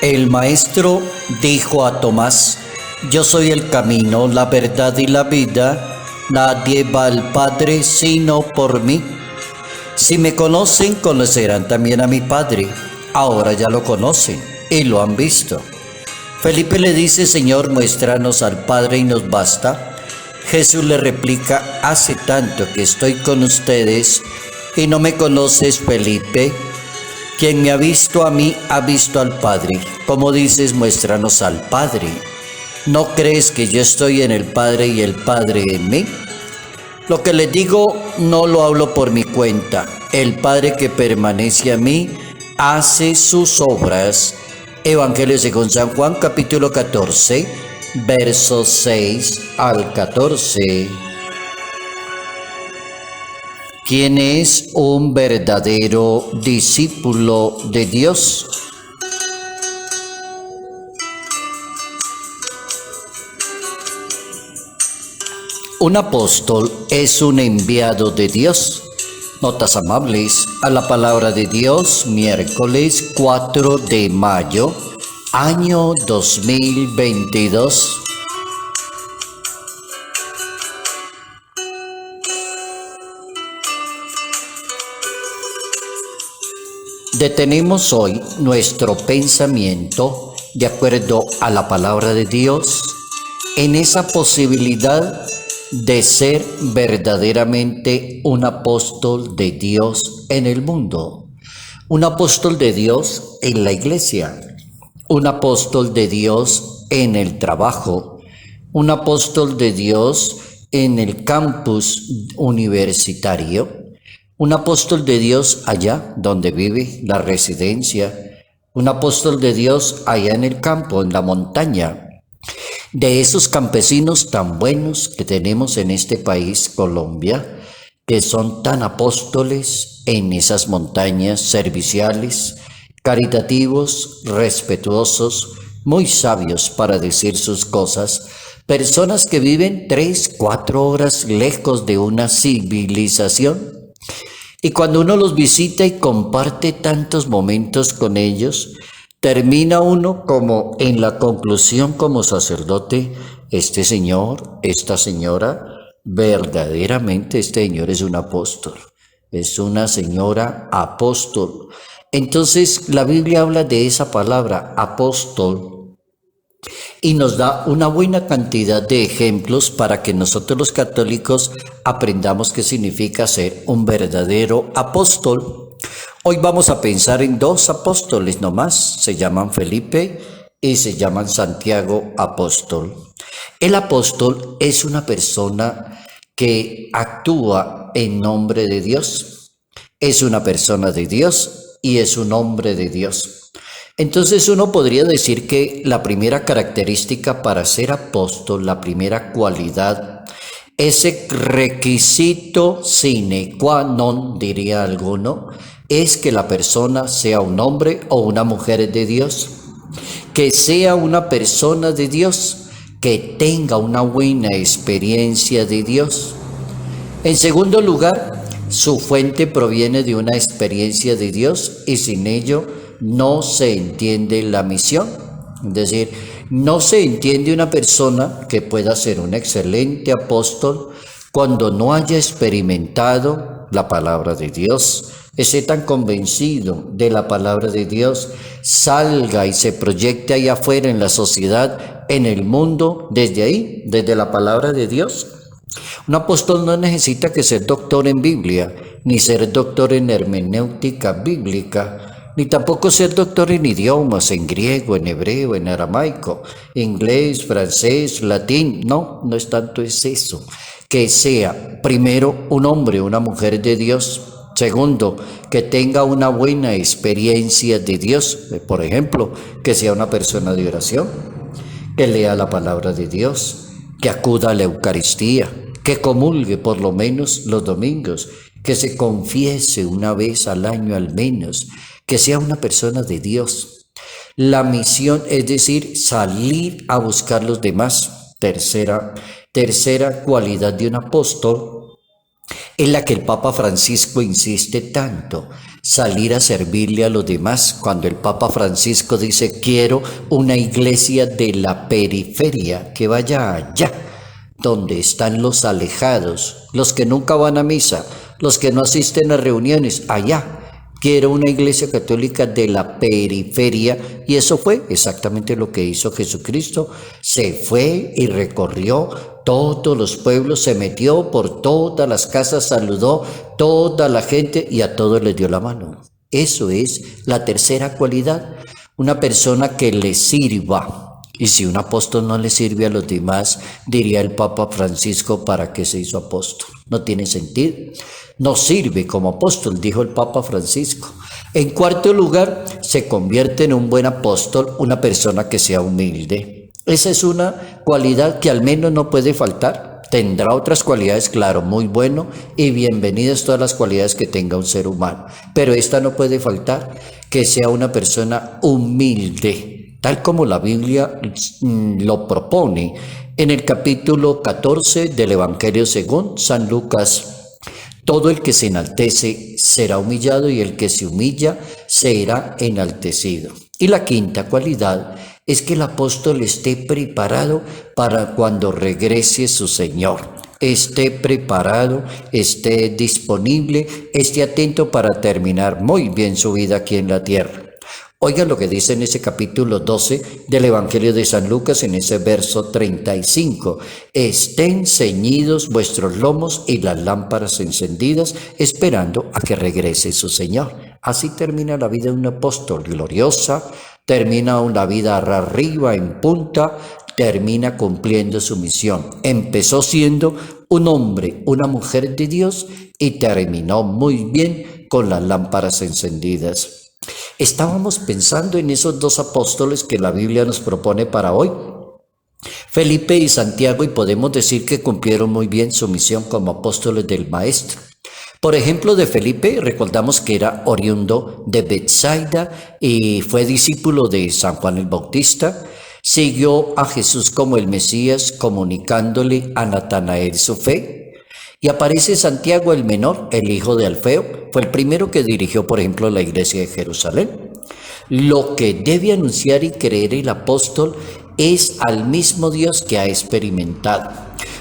El maestro dijo a Tomás: yo soy el camino, la verdad y la vida. Nadie va al Padre sino por mí. Si me conocen, conocerán también a mi Padre. Ahora ya lo conocen y lo han visto. Felipe le dice: Señor, muéstranos al Padre y nos basta. Jesús le replica: hace tanto que estoy con ustedes y no me conoces, Felipe. Quien me ha visto a mí ha visto al Padre. ¿Cómo dices, muéstranos al Padre? ¿No crees que yo estoy en el Padre y el Padre en mí? Lo que les digo no lo hablo por mi cuenta. El Padre que permanece a mí hace sus obras. Evangelio según San Juan, capítulo 14, versos 6 al 14. ¿Quién es un verdadero discípulo de Dios? Un apóstol es un enviado de Dios. Notas amables a la palabra de Dios, miércoles 4 de mayo, año 2022. Detenemos hoy nuestro pensamiento, de acuerdo a la palabra de Dios, en esa posibilidad de ser verdaderamente un apóstol de Dios en el mundo, un apóstol de Dios en la iglesia, un apóstol de Dios en el trabajo, un apóstol de Dios en el campus universitario, un apóstol de Dios allá donde vive la residencia, un apóstol de Dios allá en el campo, en la montaña. De esos campesinos tan buenos que tenemos en este país, Colombia, que son tan apóstoles en esas montañas, serviciales, caritativos, respetuosos, muy sabios para decir sus cosas, personas que viven 3, 4 horas lejos de una civilización. Y cuando uno los visita y comparte tantos momentos con ellos, termina uno como en la conclusión como sacerdote: este señor, esta señora, verdaderamente este señor es un apóstol, es una señora apóstol. Entonces la Biblia habla de esa palabra apóstol y nos da una buena cantidad de ejemplos para que nosotros los católicos aprendamos qué significa ser un verdadero apóstol. Hoy vamos a pensar en 2 apóstoles nomás, se llaman Felipe y se llaman Santiago apóstol. El apóstol es una persona que actúa en nombre de Dios, es una persona de Dios y es un hombre de Dios. Entonces uno podría decir que la primera característica para ser apóstol, la primera cualidad, ese requisito sine qua non, diría alguno, es que la persona sea un hombre o una mujer de Dios, que sea una persona de Dios, que tenga una buena experiencia de Dios. En segundo lugar, su fuente proviene de una experiencia de Dios y sin ello no se entiende la misión. Es decir, no se entiende una persona que pueda ser un excelente apóstol cuando no haya experimentado la palabra de Dios, esté tan convencido de la palabra de Dios, salga y se proyecte allá afuera en la sociedad, en el mundo, desde ahí, desde la palabra de Dios. Un apóstol no necesita que ser doctor en Biblia, ni ser doctor en hermenéutica bíblica, ni tampoco ser doctor en idiomas, en griego, en hebreo, en aramaico, inglés, francés, latín. No, no es tanto eso. Que sea, primero, un hombre, una mujer de Dios. Segundo, que tenga una buena experiencia de Dios. Por ejemplo, que sea una persona de oración, que lea la palabra de Dios, que acuda a la Eucaristía, que comulgue por lo menos los domingos, que se confiese una vez al año al menos, que sea una persona de Dios. La misión, es decir, salir a buscar los demás. Tercera cualidad de un apóstol, en la que el Papa Francisco insiste tanto: salir a servirle a los demás. Cuando el Papa Francisco dice, quiero una iglesia de la periferia, que vaya allá, donde están los alejados, los que nunca van a misa, los que no asisten a reuniones, allá. Quiero una iglesia católica de la periferia, y eso fue exactamente lo que hizo Jesucristo. Se fue y recorrió todos los pueblos, se metió por todas las casas, saludó toda la gente y a todos les dio la mano. Eso es la tercera cualidad, una persona que le sirva. Y si un apóstol no le sirve a los demás, diría el Papa Francisco, ¿para qué se hizo apóstol? No tiene sentido. No sirve como apóstol, dijo el Papa Francisco. En cuarto lugar, se convierte en un buen apóstol una persona que sea humilde. Esa es una cualidad que al menos no puede faltar. Tendrá otras cualidades, claro, muy bueno, y bienvenidas todas las cualidades que tenga un ser humano. Pero esta no puede faltar, que sea una persona humilde, tal como la Biblia lo propone en el capítulo 14 del Evangelio según San Lucas. Todo el que se enaltece será humillado y el que se humilla será enaltecido. Y la quinta cualidad es que el apóstol esté preparado para cuando regrese su Señor. Esté preparado, esté disponible, esté atento para terminar muy bien su vida aquí en la tierra. Oigan lo que dice en ese capítulo 12 del Evangelio de San Lucas, en ese verso 35. Estén ceñidos vuestros lomos y las lámparas encendidas, esperando a que regrese su Señor. Así termina la vida de un apóstol, gloriosa, termina una vida arriba, en punta, termina cumpliendo su misión. Empezó siendo un hombre, una mujer de Dios y terminó muy bien con las lámparas encendidas. Estábamos pensando en esos dos apóstoles que la Biblia nos propone para hoy, Felipe y Santiago, y podemos decir que cumplieron muy bien su misión como apóstoles del Maestro. Por ejemplo, de Felipe, recordamos que era oriundo de Betsaida y fue discípulo de San Juan el Bautista. Siguió a Jesús como el Mesías, comunicándole a Natanael su fe. Y aparece Santiago el menor, el hijo de Alfeo, fue el primero que dirigió, por ejemplo, la iglesia de Jerusalén. Lo que debe anunciar y creer el apóstol es al mismo Dios que ha experimentado.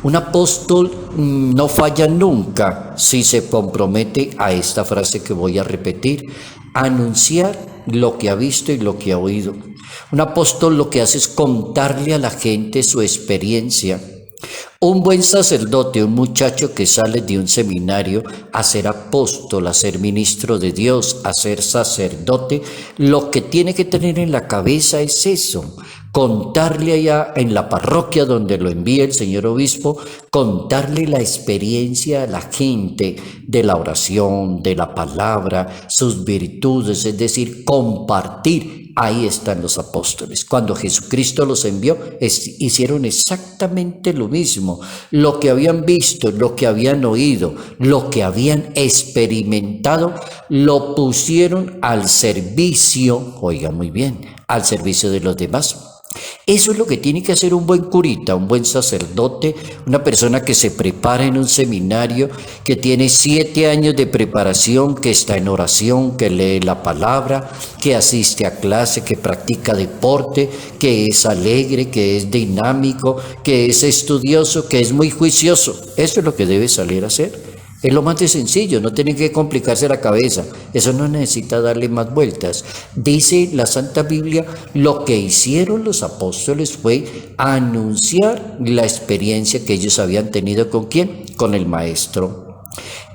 Un apóstol no falla nunca si se compromete a esta frase que voy a repetir: anunciar lo que ha visto y lo que ha oído. Un apóstol lo que hace es contarle a la gente su experiencia. Un buen sacerdote, un muchacho que sale de un seminario a ser apóstol, a ser ministro de Dios, a ser sacerdote, lo que tiene que tener en la cabeza es eso: contarle allá en la parroquia donde lo envía el señor obispo, contarle la experiencia a la gente de la oración, de la palabra, sus virtudes, es decir, compartir. Ahí están los apóstoles. Cuando Jesucristo los envió, hicieron exactamente lo mismo. Lo que habían visto, lo que habían oído, lo que habían experimentado, lo pusieron al servicio, oiga muy bien, al servicio de los demás. Eso es lo que tiene que hacer un buen curita, un buen sacerdote, una persona que se prepara en un seminario, que tiene 7 años de preparación, que está en oración, que lee la palabra, que asiste a clase, que practica deporte, que es alegre, que es dinámico, que es estudioso, que es muy juicioso. Eso es lo que debe salir a hacer. Es lo más de sencillo, no tiene que complicarse la cabeza, eso no necesita darle más vueltas. Dice la Santa Biblia, lo que hicieron los apóstoles fue anunciar la experiencia que ellos habían tenido. ¿Con quién? Con el Maestro.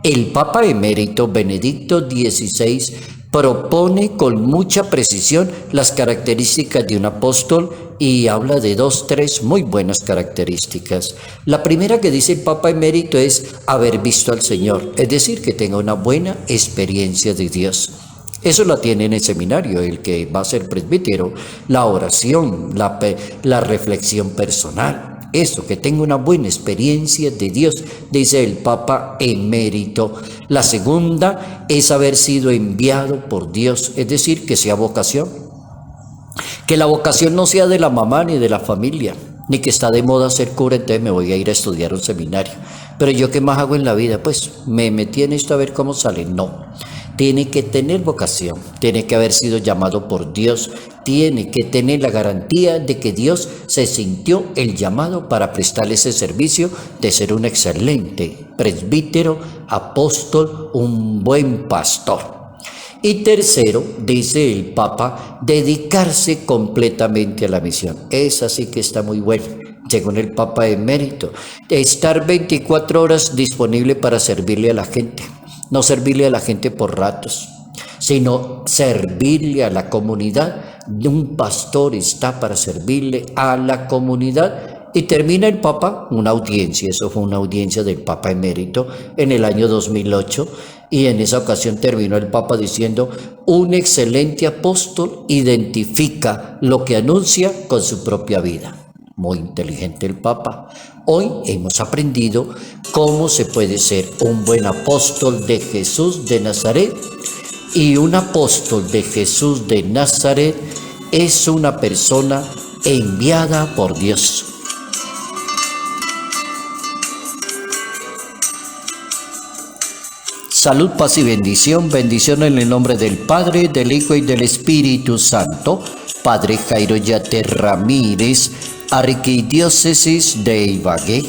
El Papa emérito Benedicto XVI propone con mucha precisión las características de un apóstol y habla de 3 muy buenas características. La primera que dice el Papa emérito es haber visto al Señor, es decir, que tenga una buena experiencia de Dios. Eso la tiene en el seminario, el que va a ser presbítero, la oración, la reflexión personal. Eso, que tenga una buena experiencia de Dios, dice el Papa emérito. La segunda es haber sido enviado por Dios, es decir, que sea vocación. Que la vocación no sea de la mamá ni de la familia, ni que está de moda ser cura, entonces me voy a ir a estudiar un seminario. Pero yo, ¿qué más hago en la vida? Pues me metí en esto a ver cómo sale. No. tiene que tener vocación, tiene que haber sido llamado por Dios, tiene que tener la garantía de que Dios se sintió el llamado para prestarle ese servicio de ser un excelente presbítero, apóstol, un buen pastor. Y tercero, dice el Papa, dedicarse completamente a la misión. Esa sí que está muy buena, según el Papa emérito. Estar 24 horas disponible para servirle a la gente. No servirle a la gente por ratos, sino servirle a la comunidad. Un pastor está para servirle a la comunidad. Y termina el Papa una audiencia, eso fue una audiencia del Papa emérito en el año 2008, y en esa ocasión terminó el Papa diciendo: un excelente apóstol identifica lo que anuncia con su propia vida. Muy inteligente el Papa. Hoy hemos aprendido cómo se puede ser un buen apóstol de Jesús de Nazaret, y un apóstol de Jesús de Nazaret es una persona enviada por Dios. Salud, paz y bendición. Bendición en el nombre del Padre, del Hijo y del Espíritu Santo. Padre Jairo Yate Ramírez, Arquidiócesis de Ibagué.